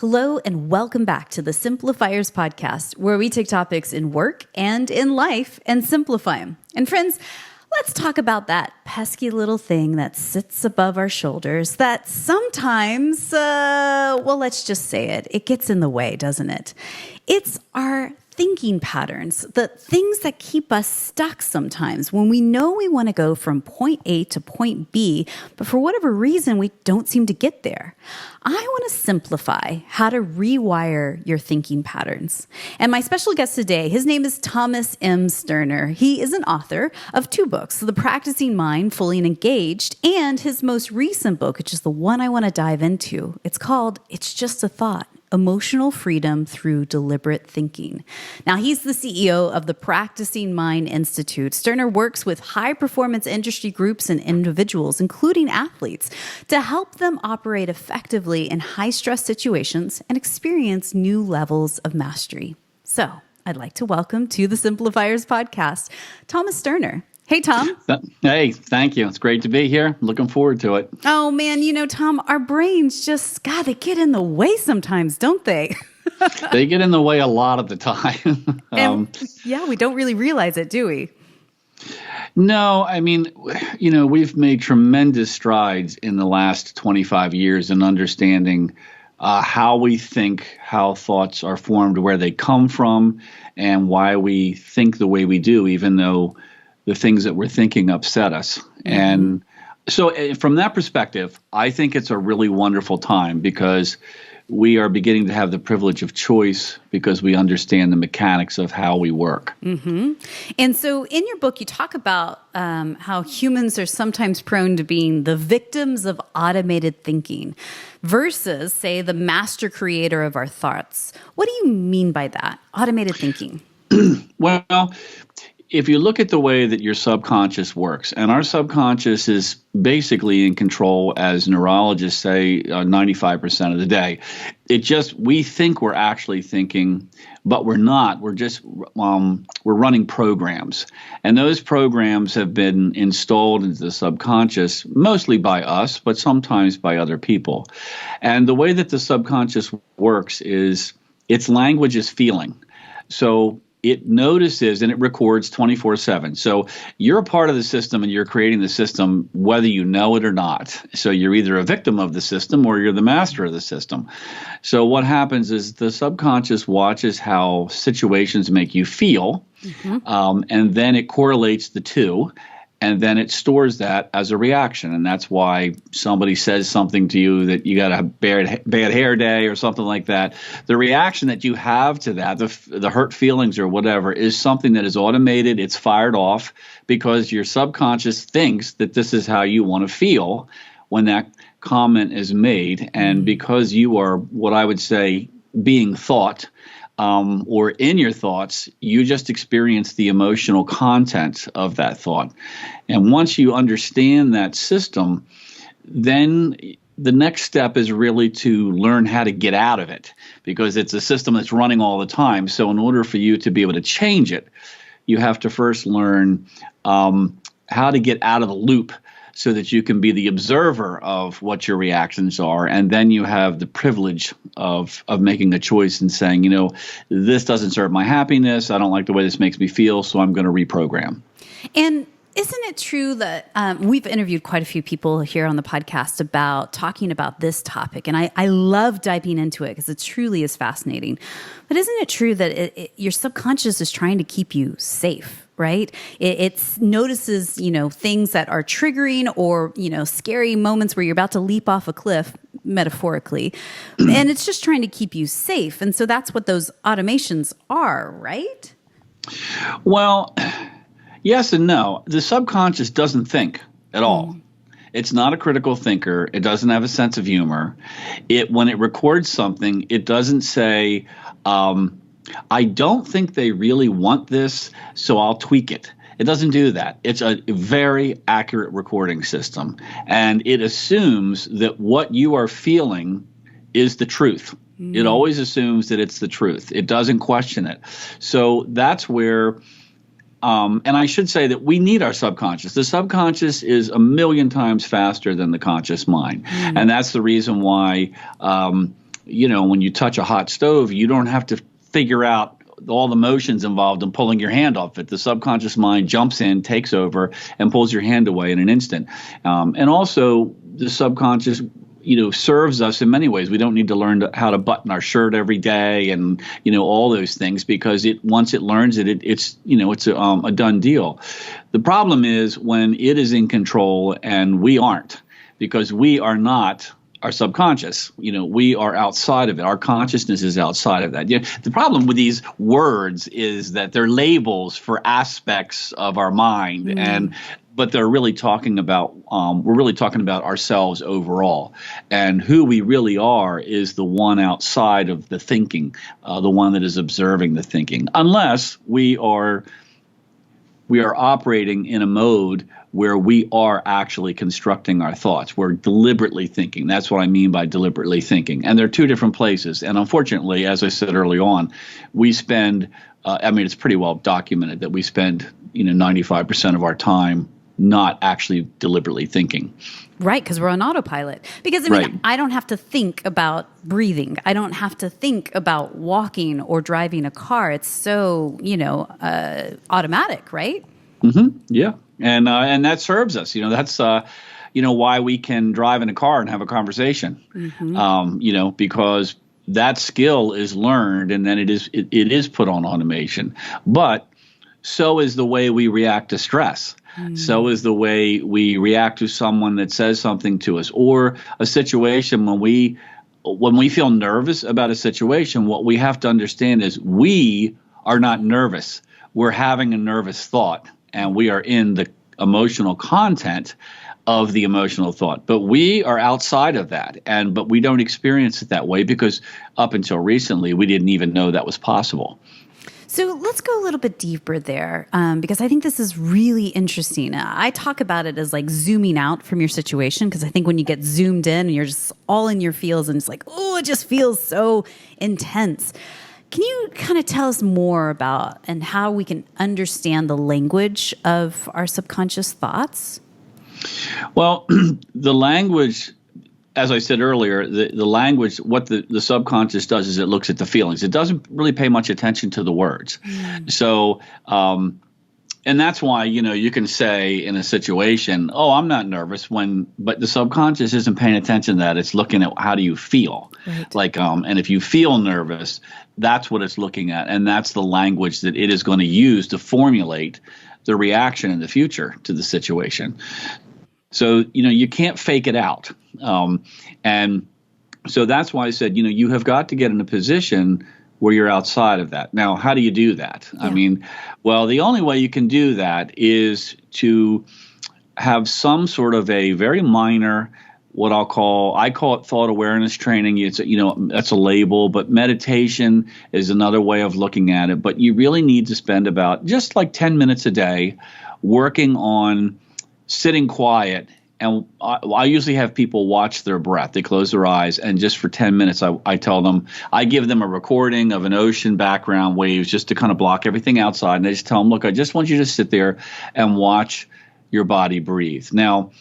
Hello and welcome back to the Simplifiers podcast, where we take topics in work and in life and simplify them. And friends, let's talk about that pesky little thing that sits above our shoulders that sometimes, let's just say it. It gets in the way, doesn't it? It's our thinking patterns, the things that keep us stuck sometimes when we know we want to go from point A to point B, but for whatever reason, we don't seem to get there. I want to simplify how to rewire your thinking patterns. And my special guest today, his name is Thomas M. Sterner. He is an author of 2 books, The Practicing Mind, Fully Engaged, and his most recent book, which is the one I want to dive into. It's called It's Just a Thought: Emotional Freedom Through Deliberate Thinking. Now, he's the CEO of the Practicing Mind Institute. Sterner works with high-performance industry groups and individuals, including athletes, to help them operate effectively in high-stress situations and experience new levels of mastery. So, I'd like to welcome to the Simplifiers podcast, Thomas Sterner. Hey, Tom. Hey, thank you. It's great to be here. Looking forward to it. Oh, man, Tom, our brains just, they get in the way sometimes, don't they? They get in the way a lot of the time. We don't really realize it, do we? No, I mean, we've made tremendous strides in the last 25 years in understanding how we think, how thoughts are formed, where they come from, and why we think the way we do, even though the things that we're thinking upset us. Mm-hmm. And so from that perspective, I think it's a really wonderful time because we are beginning to have the privilege of choice because we understand the mechanics of how we work. Mm-hmm. And so in your book, you talk about how humans are sometimes prone to being the victims of automated thinking versus, say, the master creator of our thoughts. What do you mean by that, automated thinking? Well, if you look at the way that your subconscious works, and our subconscious is basically in control, as neurologists say, 95% of the day. We think we're actually thinking, but we're not. We're just, we're running programs. And those programs have been installed into the subconscious, mostly by us, but sometimes by other people. And the way that the subconscious works is its language is feeling. So it notices and it records 24/7. So you're a part of the system and you're creating the system whether you know it or not. So you're either a victim of the system or you're the master of the system. So what happens is the subconscious watches how situations make you feel, and then it correlates the two. And then it stores that as a reaction. And that's why somebody says something to you that you got a bad hair day or something like that. The reaction that you have to that, the hurt feelings or whatever, is something that is automated. It's fired off because your subconscious thinks that this is how you want to feel when that comment is made. And because you are what I would say being thought, or in your thoughts, you just experience the emotional content of that thought. And once you understand that system, then the next step is really to learn how to get out of it because it's a system that's running all the time. So in order for you to be able to change it, you have to first learn how to get out of the loop so that you can be the observer of what your reactions are. And then you have the privilege of making a choice and saying, this doesn't serve my happiness. I don't like the way this makes me feel, so I'm going to reprogram. And isn't it true that we've interviewed quite a few people here on the podcast about talking about this topic, and I love diving into it because it truly is fascinating. But isn't it true that your subconscious is trying to keep you safe? Right? It notices, things that are triggering or, scary moments where you're about to leap off a cliff, metaphorically. And it's just trying to keep you safe. And so that's what those automations are, right? Well, yes and no. The subconscious doesn't think at all. It's not a critical thinker. It doesn't have a sense of humor. When it records something, it doesn't say, I don't think they really want this, so I'll tweak it. It doesn't do that. It's a very accurate recording system, and it assumes that what you are feeling is the truth. It always assumes that it's the truth. It doesn't question it. So that's where, and I should say that we need our subconscious. The subconscious is 1,000,000 times faster than the conscious mind, and that's the reason why when you touch a hot stove, you don't have to figure out all the motions involved in pulling your hand off it. The subconscious mind jumps in, takes over, and pulls your hand away in an instant. And also, the subconscious, serves us in many ways. We don't need to learn how to button our shirt every day, and all those things, because once it learns it, it's a done deal. The problem is when it is in control and we aren't, because we are not our subconscious. We are outside of it. Our consciousness is outside of that. The problem with these words is that they're labels for aspects of our mind, but they're really talking about, we're really talking about ourselves overall. And who we really are is the one outside of the thinking, the one that is observing the thinking, unless we are operating in a mode where we are actually constructing our thoughts. We're deliberately thinking. That's what I mean by deliberately thinking. And they're two different places. And unfortunately, as I said early on, we spend, it's pretty well documented that we spend, 95% of our time not actually deliberately thinking. Right, because we're on autopilot. Because, I don't have to think about breathing. I don't have to think about walking or driving a car. It's so, automatic, right? Mm-hmm. Yeah. And that serves us. That's, why we can drive in a car and have a conversation, because that skill is learned, and then it is put on automation. But so is the way we react to stress. So is the way we react to someone that says something to us, or a situation when we feel nervous about a situation. What we have to understand is we are not nervous. We're having a nervous thought, and we are in the emotional content of the emotional thought. But we are outside of that, but we don't experience it that way, because up until recently, we didn't even know that was possible. So let's go a little bit deeper there, because I think this is really interesting. I talk about it as like zooming out from your situation, because I think when you get zoomed in and you're just all in your feels and it's like, oh, it just feels so intense. Can you kind of tell us more about and how we can understand the language of our subconscious thoughts? Well, the language, as I said earlier, the language, what the subconscious does is it looks at the feelings. It doesn't really pay much attention to the words. So, and that's why, you can say in a situation, oh, I'm not nervous, but the subconscious isn't paying attention to that. It's looking at how do you feel? Right. And if you feel nervous, that's what it's looking at. And that's the language that it is going to use to formulate the reaction in the future to the situation. So, you can't fake it out. And so that's why I said, you have got to get in a position where you're outside of that. Now, how do you do that? Yeah. The only way you can do that is to have some sort of a very minor, I call it thought awareness training. It's, that's a label, but meditation is another way of looking at it. But you really need to spend about just like 10 minutes a day working on sitting quiet. And I usually have people watch their breath. They close their eyes, and just for 10 minutes, I tell them, I give them a recording of an ocean background waves just to kind of block everything outside. And I just tell them, look, I just want you to sit there and watch your body breathe. Now,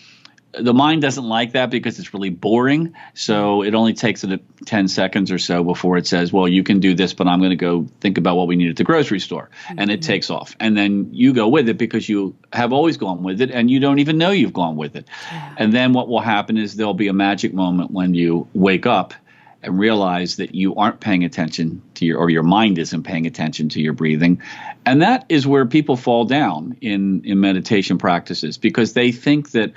the mind doesn't like that because it's really boring. So it only takes it 10 seconds or so before it says, well, you can do this, but I'm going to go think about what we need at the grocery store. And it takes off. And then you go with it because you have always gone with it and you don't even know you've gone with it. And then what will happen is there'll be a magic moment when you wake up and realize that you aren't paying attention to your mind isn't paying attention to your breathing. And that is where people fall down in meditation practices, because they think that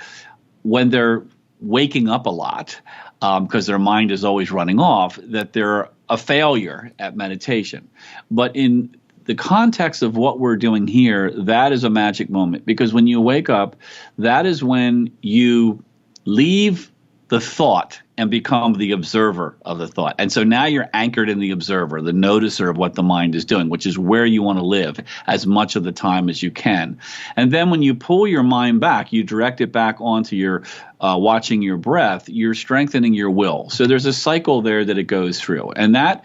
when they're waking up a lot, because their mind is always running off, that they're a failure at meditation. But in the context of what we're doing here, that is a magic moment, because when you wake up, that is when you leave the thought and become the observer of the thought. And so now you're anchored in the observer, the noticer of what the mind is doing, which is where you want to live as much of the time as you can. And then when you pull your mind back, you direct it back onto your watching your breath, you're strengthening your will. So there's a cycle there that it goes through. And that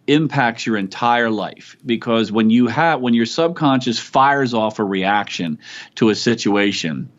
impacts your entire life, because when your subconscious fires off a reaction to a situation,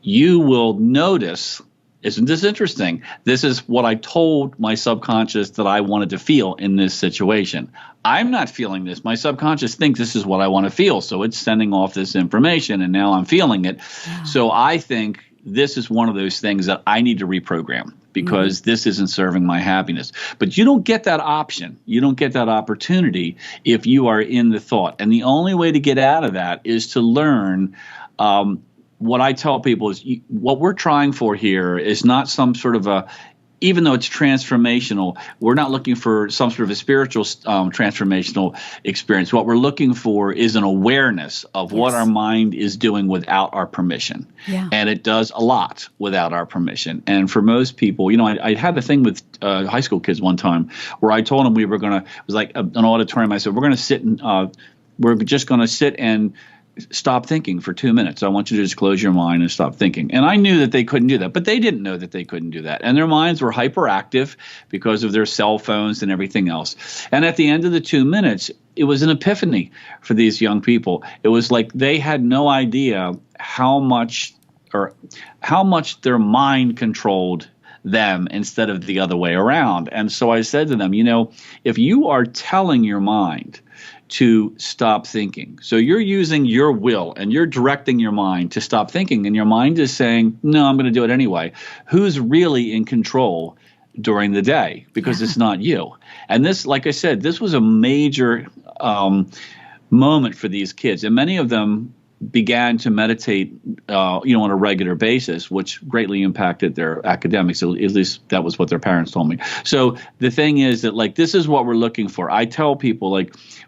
you will notice Isn't this interesting? This is what I told my subconscious that I wanted to feel in this situation. I'm not feeling this. My subconscious thinks this is what I want to feel. So it's sending off this information, and now I'm feeling it. Yeah. So I think this is one of those things that I need to reprogram, because this isn't serving my happiness. But you don't get that option. You don't get that opportunity if you are in the thought. And the only way to get out of that is to learn. What I tell people is what we're trying for here is not some sort of even though it's transformational, we're not looking for some sort of a spiritual transformational experience. What we're looking for is an awareness of what our mind is doing without our permission. Yeah. And it does a lot without our permission. And for most people, I had a thing with high school kids one time where I told them we were going to, it was like an auditorium. I said, we're just going to sit and stop thinking for 2 minutes. I want you to just close your mind and stop thinking. And I knew that they couldn't do that, but they didn't know that they couldn't do that. And their minds were hyperactive because of their cell phones and everything else. And at the end of the 2 minutes, it was an epiphany for these young people. It was like they had no idea how much their mind controlled them instead of the other way around. And so I said to them, if you are telling your mind to stop thinking, so you're using your will and you're directing your mind to stop thinking, and your mind is saying, no, I'm going to do it anyway. Who's really in control during the day? Because it's not you. And this, like I said, this was a major moment for these kids. And many of them began to meditate, on a regular basis, which greatly impacted their academics. At least that was what their parents told me. So the thing is that, this is what we're looking for. I tell people,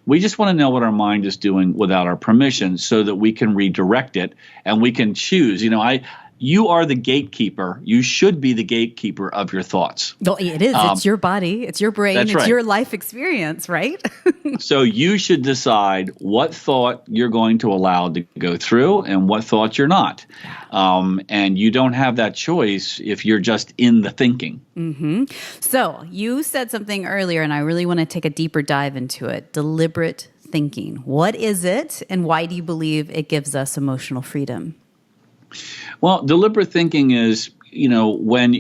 we just want to know what our mind is doing without our permission, so that we can redirect it and we can choose. You are the gatekeeper. You should be the gatekeeper of your thoughts. Well, it is. It's your body. It's your brain. It's your life experience, right? So you should decide what thought you're going to allow to go through and what thought you're not. And you don't have that choice if you're just in the thinking. Mm-hmm. So you said something earlier, and I really want to take a deeper dive into it. Deliberate thinking. What is it, and why do you believe it gives us emotional freedom? Well, deliberate thinking is, when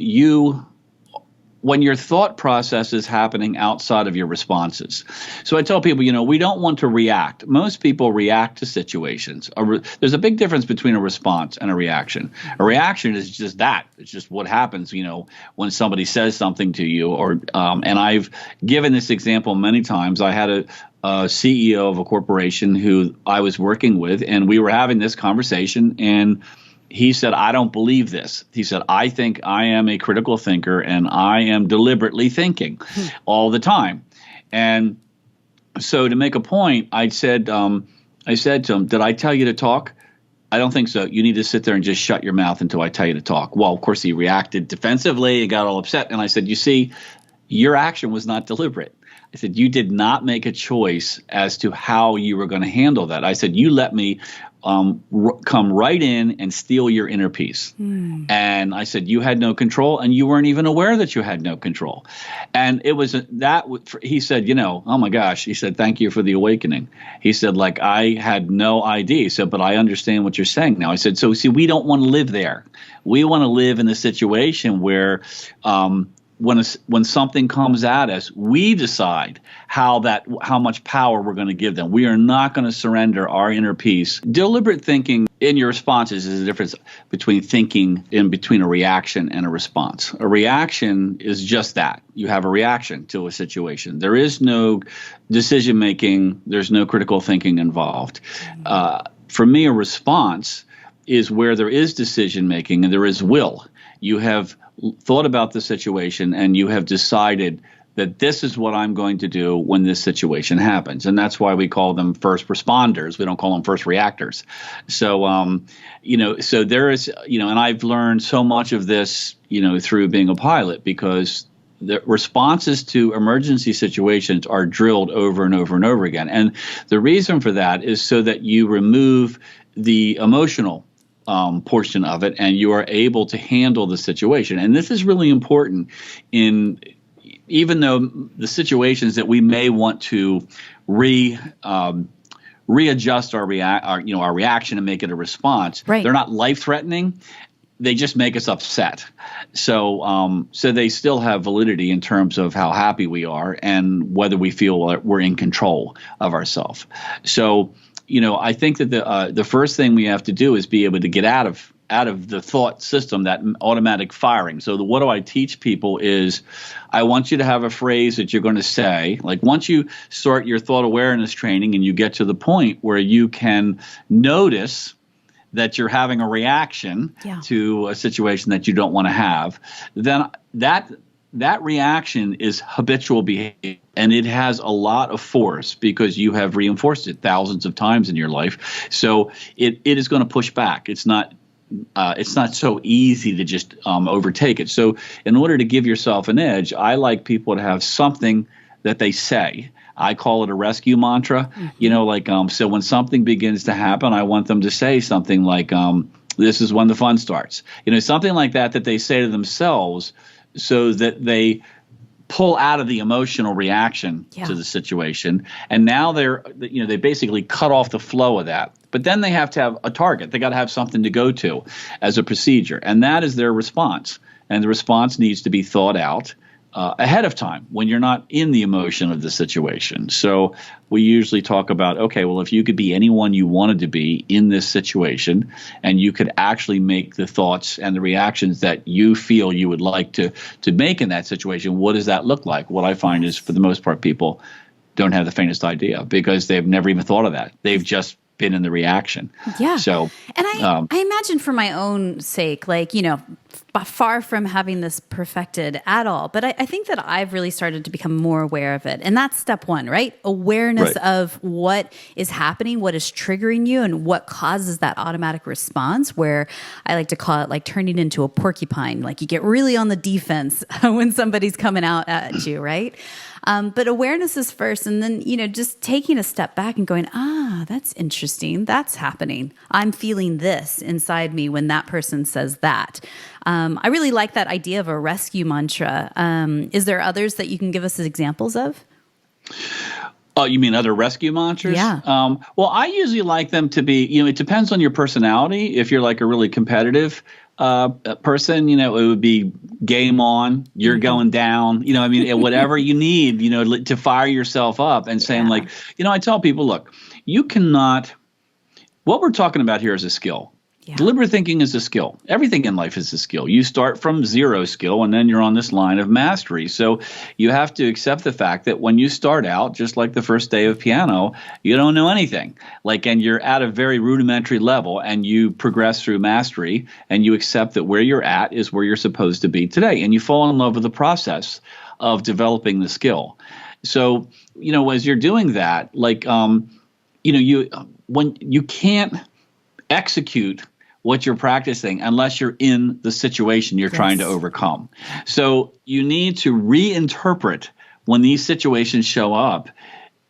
your thought process is happening outside of your responses. So I tell people, we don't want to react. Most people react to situations. There's a big difference between a response and a reaction. A reaction is just that. It's just what happens, when somebody says something to you. And I've given this example many times. I had a CEO of a corporation who I was working with, and we were having this conversation, and he said, I don't believe this. He said, I think I am a critical thinker, and I am deliberately thinking all the time. And so to make a point, I said to him, did I tell you to talk? I don't think so. You need to sit there and just shut your mouth until I tell you to talk. Well, of course, he reacted defensively and got all upset. And I said, you see, your action was not deliberate. I said, you did not make a choice as to how you were going to handle that. I said, you let me come right in and steal your inner peace. And I said, you had no control, and you weren't even aware that you had no control. And it was he said, oh my gosh, he said, thank you for the awakening. He said, I had no idea. He said, but I understand what you're saying now. I said, so see, we don't want to live there. We want to live in a situation where, when something comes at us, we decide how much power we're going to give them. We are not going to surrender our inner peace. Deliberate thinking in your responses is the difference between thinking and between a reaction and a response. A reaction is just that. You have a reaction to a situation. There is no decision making. There's no critical thinking involved. For me, a response is where there is decision making and there is will. You have thought about the situation and you have decided that this is what I'm going to do when this situation happens. And that's why we call them first responders. We don't call them first reactors. So, so there is, and I've learned so much of this, through being a pilot, because the responses to emergency situations are drilled over and over and over again. And the reason for that is so that you remove the emotional portion of it, and you are able to handle the situation. And this is really important even though the situations that we may want to readjust our reaction and make it a response, right. They're not life-threatening. they just make us upset. So they still have validity in terms of how happy we are and whether we feel we're in control of ourselves. So, I think that the first thing we have to do is be able to get out of the thought system, that automatic firing. So what do I teach people is I want you to have a phrase that you're going to say. Like once you start your thought awareness training and you get to the point where you can notice that you're having a reaction to a situation that you don't want to have, then that reaction is habitual behavior, and it has a lot of force because you have reinforced it thousands of times in your life. So it is going to push back. It's not so easy to just overtake it. So in order to give yourself an edge, I like people to have something that they say. I call it a rescue mantra. So when something begins to happen, I want them to say something like, this is when the fun starts. Something like that they say to themselves so that they pull out of the emotional reaction to the situation. And now they basically cut off the flow of that. But then they have to have a target. They got to have something to go to as a procedure. And that is their response. And the response needs to be thought out ahead of time when you're not in the emotion of the situation. So we usually talk about, okay, well, if you could be anyone you wanted to be in this situation and you could actually make the thoughts and the reactions that you feel you would like to make in that situation, what does that look like? What I find is, for the most part, people don't have the faintest idea because they've never even thought of that. They've just been in the reaction. Yeah. So, and I imagine for my own sake, far from having this perfected at all, but I think that I've really started to become more aware of it. And that's step one, right? Awareness of what is happening, what is triggering you, and what causes that automatic response, where I like to call it like turning into a porcupine. Like you get really on the defense when somebody's coming out at you, right? But awareness is first, and then, just taking a step back and going, that's interesting. That's happening. I'm feeling this inside me when that person says that. I really like that idea of a rescue mantra. Is there others that you can give us examples of? Oh, you mean other rescue mantras? Yeah. Well, I usually like them to be, it depends on your personality. If you're like a really competitive person, it would be game on, you're going down, whatever you need, to fire yourself up and saying I tell people, look, you cannot, what we're talking about here is a skill. Yeah. Deliberate thinking is a skill. Everything in life is a skill. You start from zero skill, and then you're on this line of mastery. So you have to accept the fact that when you start out, just like the first day of piano, you don't know anything. And you're at a very rudimentary level, and you progress through mastery, and you accept that where you're at is where you're supposed to be today. And you fall in love with the process of developing the skill. So, as you're doing that, when you can't execute what you're practicing unless you're in the situation you're trying to overcome. So you need to reinterpret when these situations show up.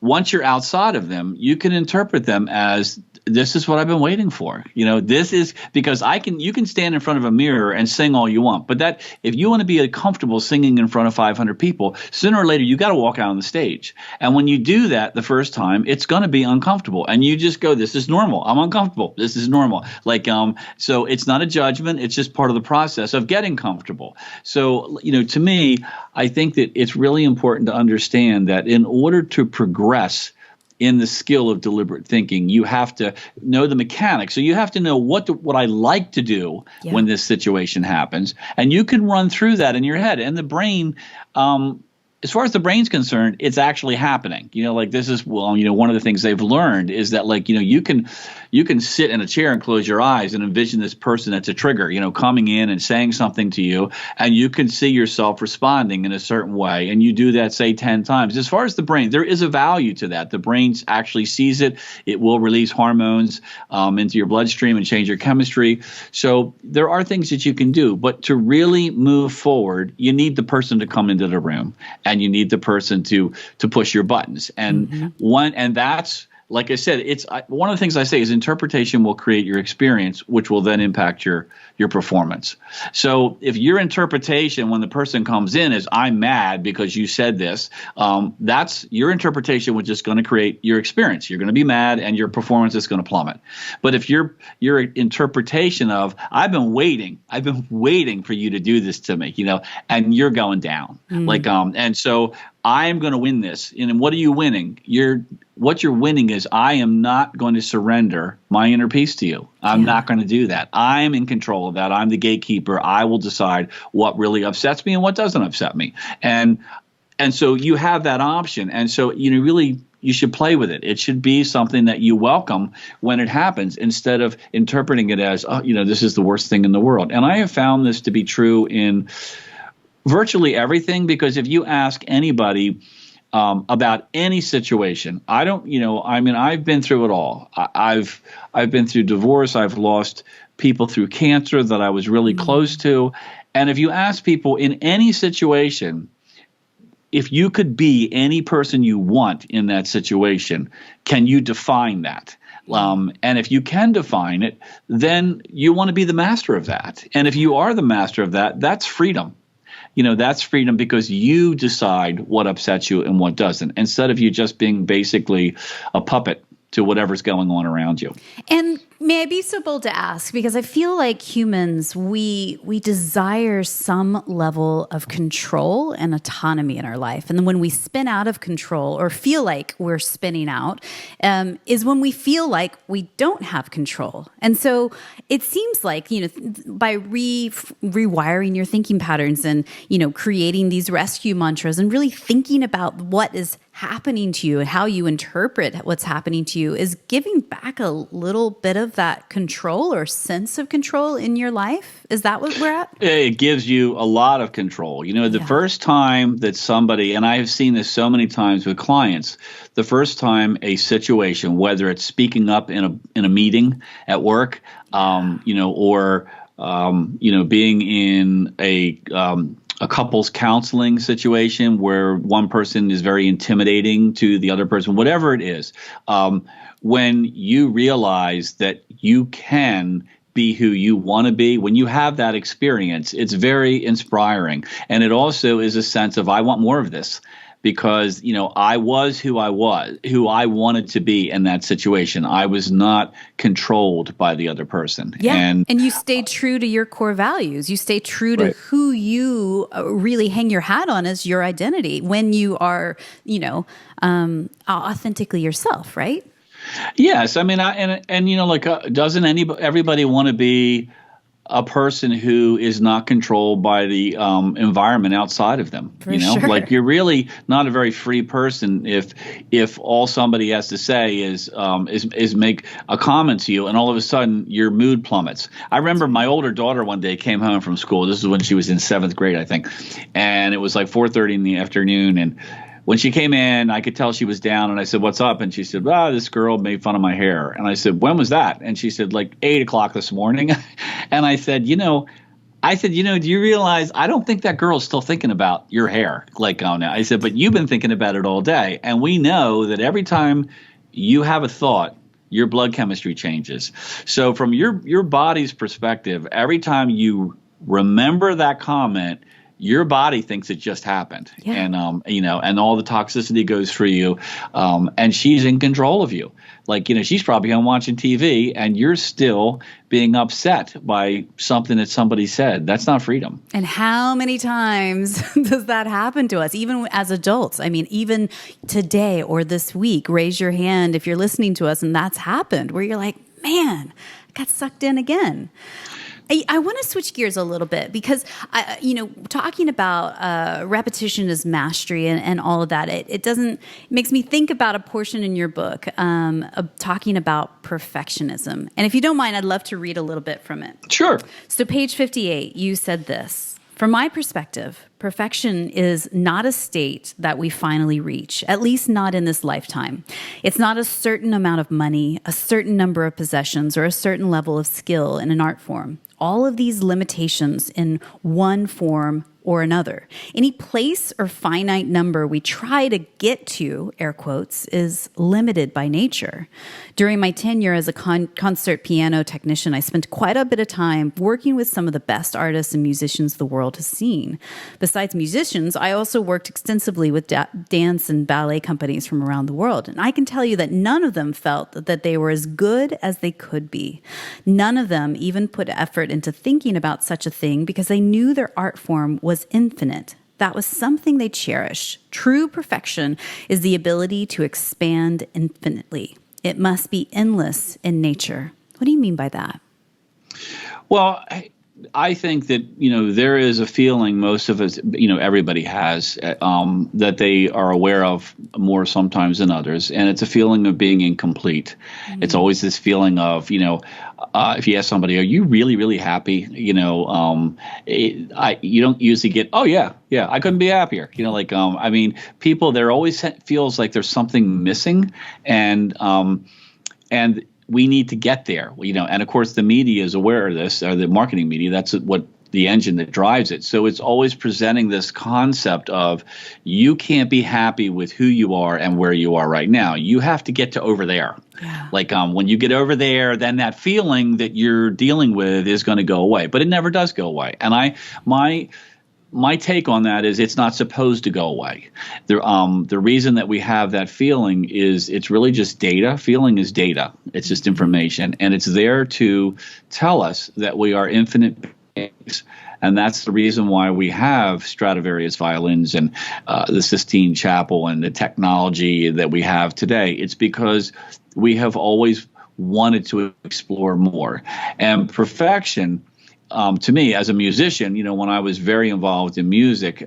Once you're outside of them, you can interpret them as, this is what I've been waiting for. This is because you can stand in front of a mirror and sing all you want. But that, if you want to be comfortable singing in front of 500 people, sooner or later, you got to walk out on the stage. And when you do that the first time, it's going to be uncomfortable. And you just go, this is normal. I'm uncomfortable. This is normal. So it's not a judgment. It's just part of the process of getting comfortable. So, to me, I think that it's really important to understand that in order to progress in the skill of deliberate thinking, you have to know the mechanics. So you have to know what I like to do when this situation happens. And you can run through that in your head. And the brain, as far as the brain's concerned, it's actually happening. This is, one of the things they've learned is that, you can sit in a chair and close your eyes and envision this person that's a trigger, coming in and saying something to you, and you can see yourself responding in a certain way. And you do that, say, 10 times. As far as the brain, there is a value to that. The brain actually sees it. It will release hormones into your bloodstream and change your chemistry. So there are things that you can do. But to really move forward, you need the person to come into the room, and you need the person to push your buttons. And like I said, one of the things I say is interpretation will create your experience, which will then impact your performance. So if your interpretation when the person comes in is I'm mad because you said this, that's your interpretation, which is going to create your experience. You're going to be mad and your performance is going to plummet. But if your interpretation of I've been waiting for you to do this to me, and you're going down, and so I'm going to win this. And what are you winning? What you're winning is I am not going to surrender my inner peace to you. I'm not going to do that. I'm in control of that. I'm the gatekeeper. I will decide what really upsets me and what doesn't upset me. And so you have that option. And so, really, you should play with it. It should be something that you welcome when it happens instead of interpreting it as, this is the worst thing in the world. And I have found this to be true in virtually everything, because if you ask anybody about any situation, I've been through it all. I've been through divorce. I've lost people through cancer that I was really close to. And if you ask people in any situation, if you could be any person you want in that situation, can you define that? And if you can define it, then you want to be the master of that. And if you are the master of that, that's freedom. That's freedom because you decide what upsets you and what doesn't, instead of you just being basically a puppet to whatever's going on around you. And may I be so bold to ask, because I feel like humans, we desire some level of control and autonomy in our life. And then when we spin out of control or feel like we're spinning out, is when we feel like we don't have control. And so it seems like, by rewiring your thinking patterns and, creating these rescue mantras and really thinking about what is happening to you and how you interpret what's happening to you is giving back a little bit of that control or sense of control in your life. Is that what we're at? It gives you a lot of control. The first time that somebody, and I have seen this so many times with clients, the first time a situation, whether it's speaking up in a meeting at work, or being in a couple's counseling situation where one person is very intimidating to the other person, whatever it is, when you realize that you can be who you want to be, when you have that experience, it's very inspiring. And it also is a sense of, I want more of this. Because, I was who I wanted to be in that situation. I was not controlled by the other person. Yeah. And you stayed true to your core values. You stay true to who you really hang your hat on as your identity when you are, authentically yourself, right? Yes. I mean, doesn't everybody want to be a person who is not controlled by the environment outside of them? Sure. Like, you're really not a very free person if all somebody has to say is make a comment to you, and all of a sudden your mood plummets. I remember my older daughter one day came home from school. This is when she was in 7th grade, I think, and it was like 4:30 in the afternoon, and when she came in, I could tell she was down, and I said, "What's up?" And she said, "This girl made fun of my hair." And I said, "When was that?" And she said, "Like 8 o'clock this morning." And I said, do you realize I don't think that girl is still thinking about your hair now? I said, but you've been thinking about it all day. And we know that every time you have a thought, your blood chemistry changes. So from your body's perspective, every time you remember that comment, your body thinks it just happened. Yeah. And, and all the toxicity goes through you. And she's in control of you. She's probably home watching TV and you're still being upset by something that somebody said. That's not freedom. And how many times does that happen to us, even as adults? I mean, even today or this week, raise your hand if you're listening to us and that's happened, where you're like, man, I got sucked in again. I want to switch gears a little bit because, talking about repetition as mastery and all of that, it makes me think about a portion in your book of talking about perfectionism. And if you don't mind, I'd love to read a little bit from it. Sure. So page 58, you said this: "From my perspective, perfection is not a state that we finally reach, at least not in this lifetime. It's not a certain amount of money, a certain number of possessions, or a certain level of skill in an art form. All of these limitations in one form or another. Any place or finite number we try to get to, air quotes, is limited by nature. During my tenure as a concert piano technician, I spent quite a bit of time working with some of the best artists and musicians the world has seen. Besides musicians, I also worked extensively with dance and ballet companies from around the world. And I can tell you that none of them felt that they were as good as they could be. None of them even put effort into thinking about such a thing because they knew their art form was infinite. That was something they cherished. True perfection is the ability to expand infinitely. It must be endless in nature. What do you mean by that? Well, I think that, there is a feeling most of us, everybody has, that they are aware of more sometimes than others. And it's a feeling of being incomplete. Mm-hmm. It's always this feeling of, if you ask somebody, are you really, really happy? You don't usually get, oh, yeah, I couldn't be happier. People, there always feels like there's something missing. And we need to get there, and of course the media is aware of this, or the marketing media. That's what the engine that drives it. So it's always presenting this concept of you can't be happy with who you are and where you are right now. You have to get to over there. Yeah. When you get over there, then that feeling that you're dealing with is going to go away, but it never does go away. And my take on that is it's not supposed to go away. The reason that we have that feeling is it's really just data. Feeling is data. It's just information. And it's there to tell us that we are infinite beings. And that's the reason why we have Stradivarius violins and the Sistine Chapel and the technology that we have today. It's because we have always wanted to explore more. And perfection, to me, as a musician, when I was very involved in music,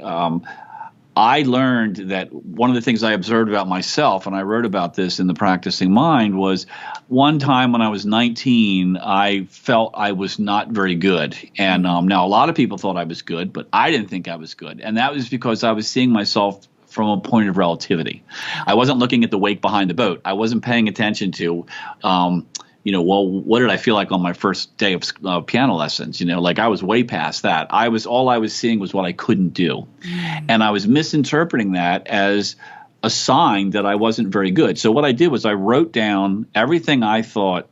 I learned that one of the things I observed about myself, and I wrote about this in The Practicing Mind, was one time when I was 19, I felt I was not very good. And now a lot of people thought I was good, but I didn't think I was good. And that was because I was seeing myself from a point of relativity. I wasn't looking at the wake behind the boat. I wasn't paying attention to what did I feel like on my first day of piano lessons? I was way past that. All I was seeing was what I couldn't do. And I was misinterpreting that as a sign that I wasn't very good. So what I did was I wrote down everything I thought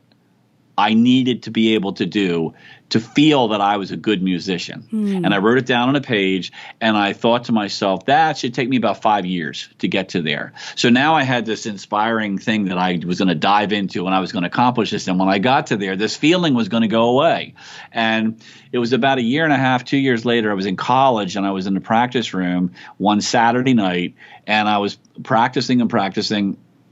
I needed to be able to do to feel that I was a good musician. And I wrote it down on a page, and I thought to myself, that should take me about 5 years to get to there. So now I had this inspiring thing that I was going to dive into, and I was going to accomplish this. And when I got to there, this feeling was going to go away. And it was about a year and a half, 2 years later, I was in college, and I was in the practice room one Saturday night, and I was practicing.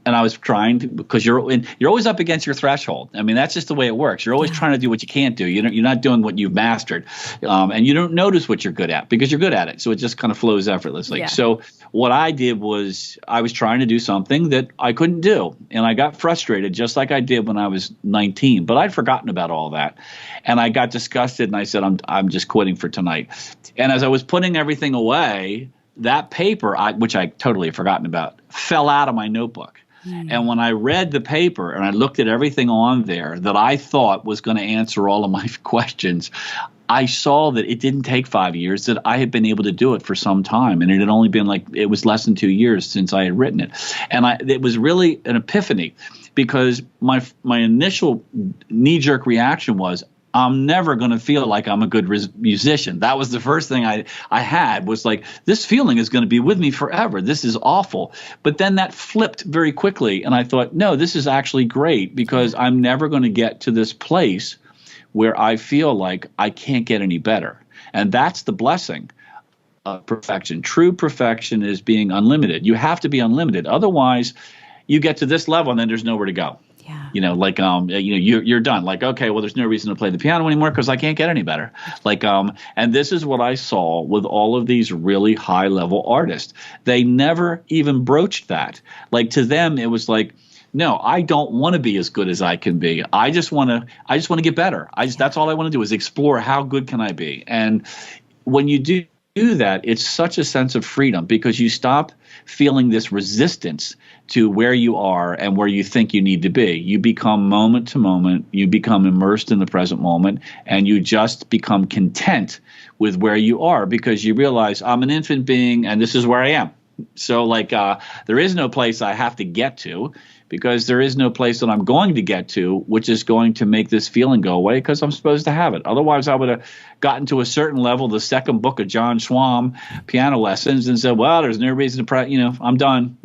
And I was trying to, because you're always up against your threshold. That's just the way it works. You're always trying to do what you can't do. You're not doing what you've mastered, and you don't notice what you're good at because you're good at it. So it just kind of flows effortlessly. Yeah. So what I did was I was trying to do something that I couldn't do, and I got frustrated just like I did when I was 19. But I'd forgotten about all that, and I got disgusted, and I said, I'm just quitting for tonight. And as I was putting everything away, that paper, which I totally had forgotten about, fell out of my notebook. And when I read the paper and I looked at everything on there that I thought was going to answer all of my questions, I saw that it didn't take 5 years, that I had been able to do it for some time. And it had only been it was less than 2 years since I had written it. And it was really an epiphany because my initial knee-jerk reaction was, I'm never going to feel like I'm a good musician. That was the first thing I had was this feeling is going to be with me forever. This is awful. But then that flipped very quickly. And I thought, no, this is actually great because I'm never going to get to this place where I feel like I can't get any better. And that's the blessing of perfection. True perfection is being unlimited. You have to be unlimited. Otherwise, you get to this level and then there's nowhere to go. Yeah. You're done. Okay, well, there's no reason to play the piano anymore because I can't get any better. And this is what I saw with all of these really high level artists. They never even broached that. To them, it was no, I don't want to be as good as I can be. I just want to get better. That's all I want to do is explore how good can I be. And when you do do that, it's such a sense of freedom because you stop feeling this resistance to where you are and where you think you need to be. You become moment to moment, you become immersed in the present moment, and you just become content with where you are because you realize I'm an infant being and this is where I am. So there is no place I have to get to because there is no place that I'm going to get to, which is going to make this feeling go away because I'm supposed to have it. Otherwise, I would have gotten to a certain level, the second book of John Schwam, Piano Lessons, and said, well, there's no reason to, I'm done.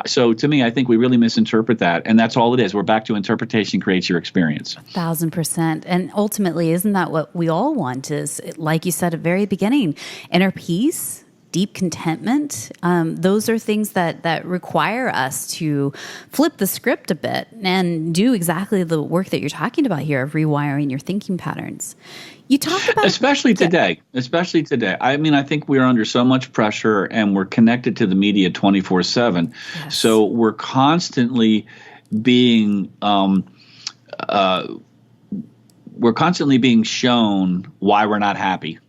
So to me, I think we really misinterpret that. And that's all it is. We're back to interpretation creates your experience. 1,000%. And ultimately, isn't that what we all want is, like you said at the very beginning, inner peace, deep contentment. Those are things that require us to flip the script a bit and do exactly the work that you're talking about here of rewiring your thinking patterns. You talked about especially today. I mean, I think we're under so much pressure and we're connected to the media 24/7. Yes. So we're constantly being shown why we're not happy.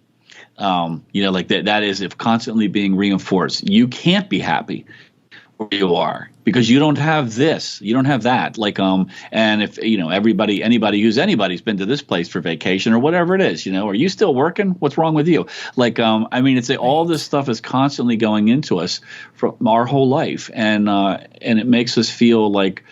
That is if constantly being reinforced. You can't be happy where you are because you don't have this, you don't have that. And if anybody's been to this place for vacation or whatever it is, are you still working? What's wrong with you? All this stuff is constantly going into us from our whole life, and it makes us feel like.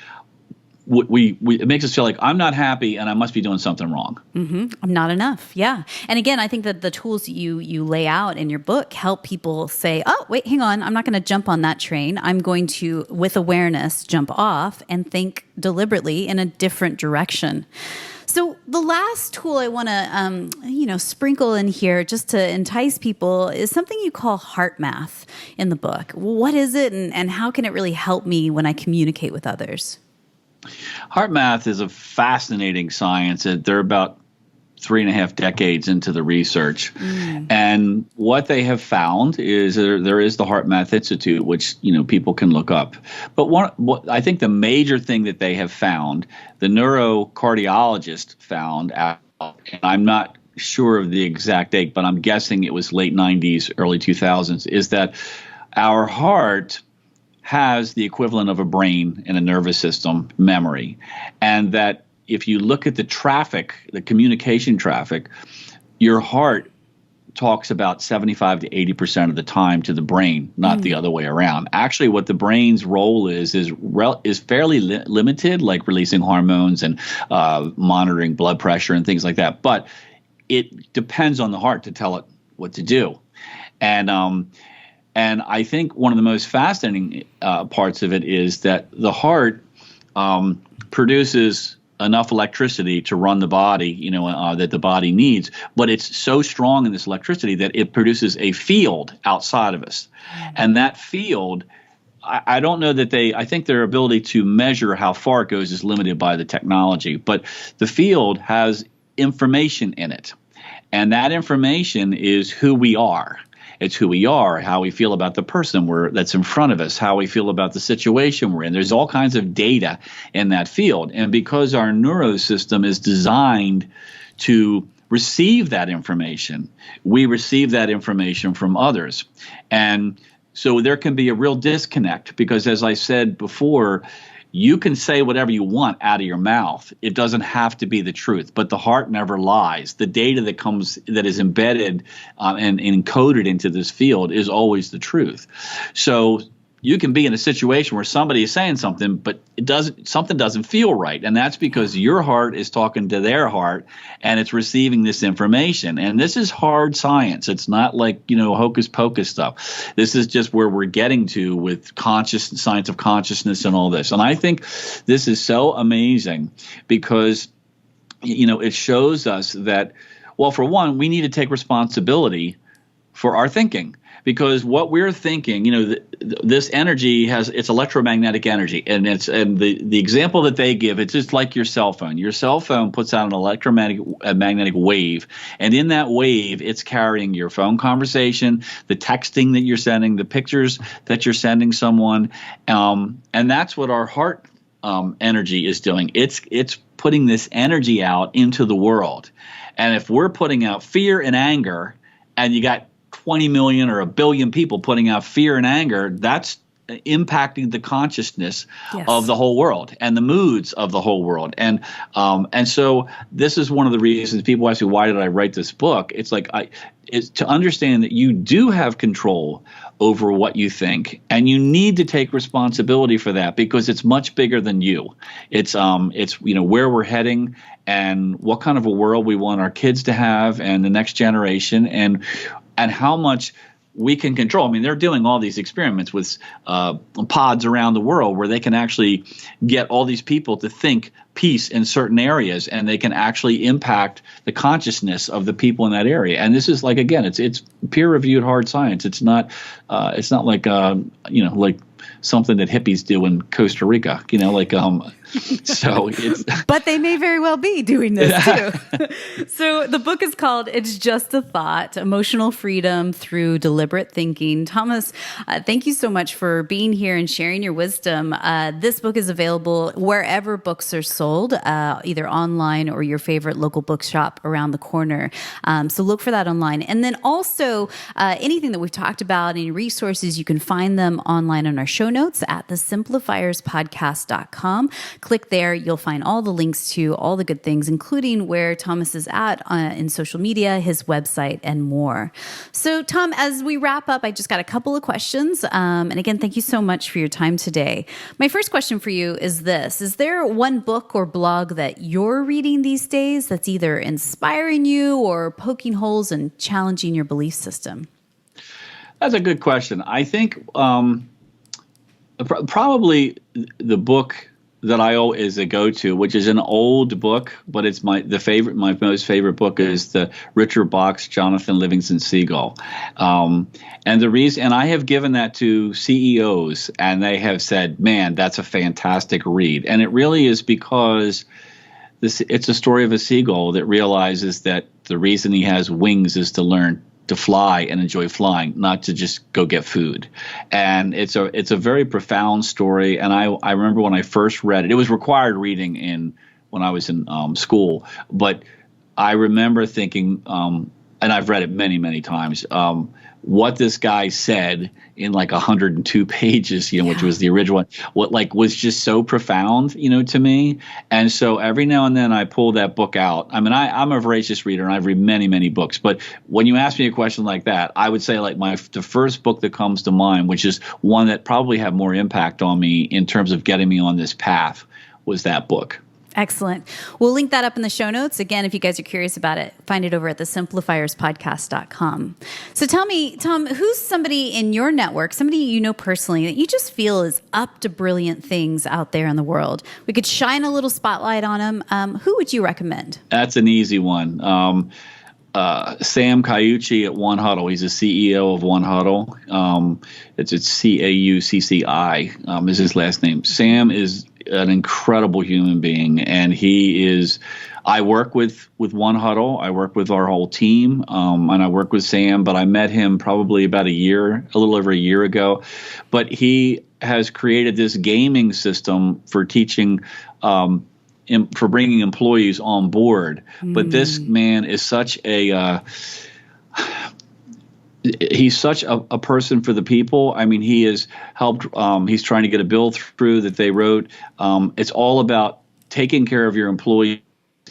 It makes us feel like I'm not happy and I must be doing something wrong. Mm-hmm. I'm not enough. Yeah. And again, I think that the tools you lay out in your book help people say, oh, wait, hang on. I'm not going to jump on that train. I'm going to, with awareness, jump off and think deliberately in a different direction. So the last tool I want to, sprinkle in here just to entice people is something you call heart math in the book. What is it and how can it really help me when I communicate with others? Heart math is a fascinating science. They're about 3.5 decades into the research. And what they have found is there is the Heart Math Institute, which people can look up. But what I think the major thing that they have found, the neurocardiologist found out, and I'm not sure of the exact date, but I'm guessing it was late 90s, early 2000s, is that our heart has the equivalent of a brain and a nervous system memory. And that if you look at the traffic, the communication traffic, your heart talks about 75 to 80% of the time to the brain, not the other way around. Actually, what the brain's role is fairly limited, like releasing hormones and monitoring blood pressure and things like that. But it depends on the heart to tell it what to do. And I think one of the most fascinating parts of it is that the heart produces enough electricity to run the body, that the body needs. But it's so strong in this electricity that it produces a field outside of us. And that field, I don't know that I think their ability to measure how far it goes is limited by the technology. But the field has information in it. And that information is who we are. It's who we are, how we feel about the person that's in front of us, how we feel about the situation we're in. There's all kinds of data in that field. And because our neurosystem is designed to receive that information, we receive that information from others. And so there can be a real disconnect because, as I said before, you can say whatever you want out of your mouth. It doesn't have to be the truth, but the heart never lies. The data that is embedded and encoded into this field is always the truth. So you can be in a situation where somebody is saying something, but something doesn't feel right. And that's because your heart is talking to their heart and it's receiving this information. And this is hard science. It's not like, hocus pocus stuff. This is just where we're getting to with science of consciousness and all this. And I think this is so amazing because, it shows us that, well, for one, we need to take responsibility for our thinking. Because what we're thinking, this energy it's electromagnetic energy, and the example that they give, it's just like your cell phone. Your cell phone puts out an electromagnetic wave, and in that wave, it's carrying your phone conversation, the texting that you're sending, the pictures that you're sending someone, and that's what our heart energy is doing. It's putting this energy out into the world, and if we're putting out fear and anger and you got 20 million or a billion people putting out fear and anger, that's impacting the consciousness of the whole world and the moods of the whole world. And so this is one of the reasons people ask me, why did I write this book? It's like, it's to understand that you do have control over what you think, and you need to take responsibility for that, because it's much bigger than you. It's where we're heading and what kind of a world we want our kids to have and the next generation, and how much we can control. I mean, they're doing all these experiments with pods around the world where they can actually get all these people to think peace in certain areas, and they can actually impact the consciousness of the people in that area. And this is like, again, it's peer-reviewed hard science. It's not like like something that hippies do in Costa Rica. So it's. But they may very well be doing this too. So the book is called "It's Just a Thought: Emotional Freedom Through Deliberate Thinking." Thomas, thank you so much for being here and sharing your wisdom. This book is available wherever books are sold, either online or your favorite local bookshop around the corner. So look for that online. And then also anything that we've talked about, any resources, you can find them online on our show notes at thesimplifierspodcast.com. Click there. You'll find all the links to all the good things, including where Thomas is at in social media, his website, and more. So, Tom, as we wrap up, I just got a couple of questions. And again, thank you so much for your time today. My first question for you is this. Is there one book or blog that you're reading these days that's either inspiring you or poking holes and challenging your belief system? That's a good question. I think probably the book that is a go-to, which is an old book, but it's my most favorite book is the Richard Bach's Jonathan Livingston Seagull. And the reason, and I have given that to CEOs, and they have said, man, that's a fantastic read. And it really is because it's a story of a seagull that realizes that the reason he has wings is to learn to fly and enjoy flying, not to just go get food. And it's a very profound story. And I remember when I first read it, it was required reading when I was in school. But I remember thinking, and I've read it many, many times, what this guy said in like 102 pages, which was the original one, was just so profound, to me. And so every now and then I pull that book out. I mean, I'm a voracious reader and I've read many, many books. But when you ask me a question like that, I would say the first book that comes to mind, which is one that probably had more impact on me in terms of getting me on this path, was that book. Excellent. We'll link that up in the show notes. Again, if you guys are curious about it, find it over at thesimplifierspodcast.com. So tell me, Tom, who's somebody in your network, somebody you know personally that you just feel is up to brilliant things out there in the world? We could shine a little spotlight on them. Who would you recommend? That's an easy one. Sam Caucci at One Huddle. He's the CEO of One Huddle. It's Caucci is his last name. Sam is an incredible human being, and I work with One Huddle. I work with our whole team, and I work with Sam, but I met him probably about a little over a year ago. But he has created this gaming system for teaching for bringing employees on board. But this man is such he's such a person for the people. I mean, he has helped. He's trying to get a bill through that they wrote. It's all about taking care of your employees,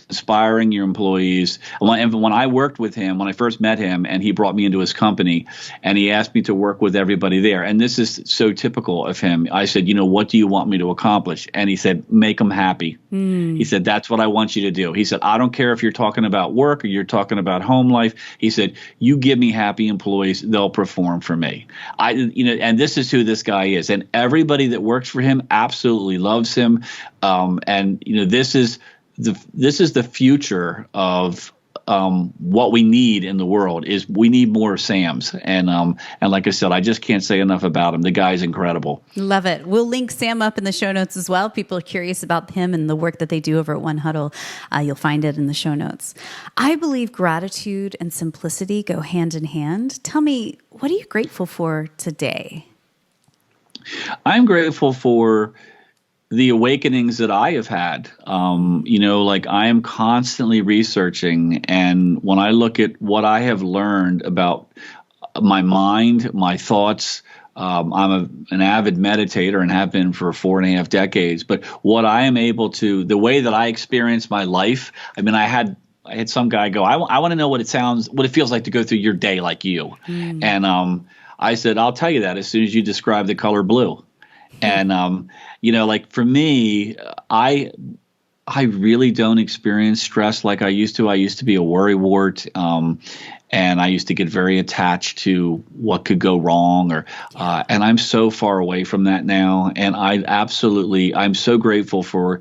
inspiring your employees. And when I worked with him, when I first met him, and he brought me into his company, and he asked me to work with everybody there. And this is so typical of him. I said, what do you want me to accomplish? And he said, make them happy. He said, that's what I want you to do. He said, I don't care if you're talking about work or you're talking about home life. He said, you give me happy employees, they'll perform for me. And this is who this guy is. And everybody that works for him absolutely loves him. This is the future of what we need in the world. Is we need more Sams, and like I said, I just can't say enough about him. The guy's incredible. Love it. We'll link Sam up in the show notes as well. People are curious about him and the work that they do over at One Huddle. You'll find it in the show notes. I believe gratitude and simplicity go hand in hand. Tell me, what are you grateful for today? I'm grateful for the awakenings that I have had. Like I am constantly researching, and when I look at what I have learned about my mind, my thoughts, I'm an avid meditator and have been for 4.5 decades. But what I am able to, the way that I experience my life, I mean, I had some guy go, I want to know what it feels like to go through your day like you. And I said, I'll tell you that as soon as you describe the color blue. And, like for me, I really don't experience stress like I used to. I used to be a worrywart, and I used to get very attached to what could go wrong, and I'm so far away from that now. And I'm so grateful for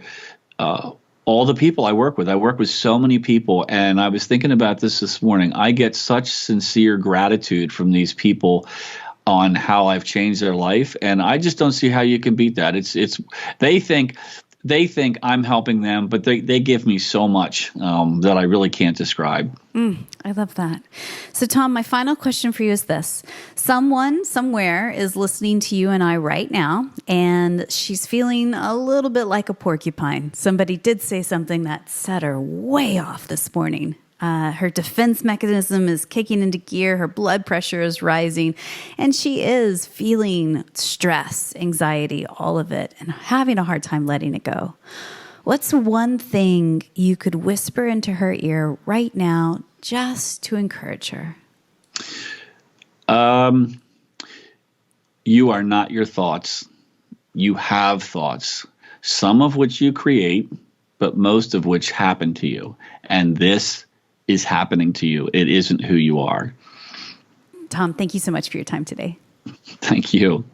all the people I work with. I work with so many people, and I was thinking about this morning. I get such sincere gratitude from these people on how I've changed their life, and I just don't see how you can beat that. They think I'm helping them, but they give me so much that I really can't describe. I love that. So, Tom, my final question for you is this. Someone somewhere is listening to you and I right now, and she's feeling a little bit like a porcupine. Somebody did say something that set her way off this morning. Her defense mechanism is kicking into gear. Her blood pressure is rising, and she is feeling stress, anxiety, all of it, and having a hard time letting it go. What's one thing you could whisper into her ear right now just to encourage her? You are not your thoughts. You have thoughts, some of which you create, but most of which happen to you. And this is happening to you. It isn't who you are. Tom, thank you so much for your time today. Thank you.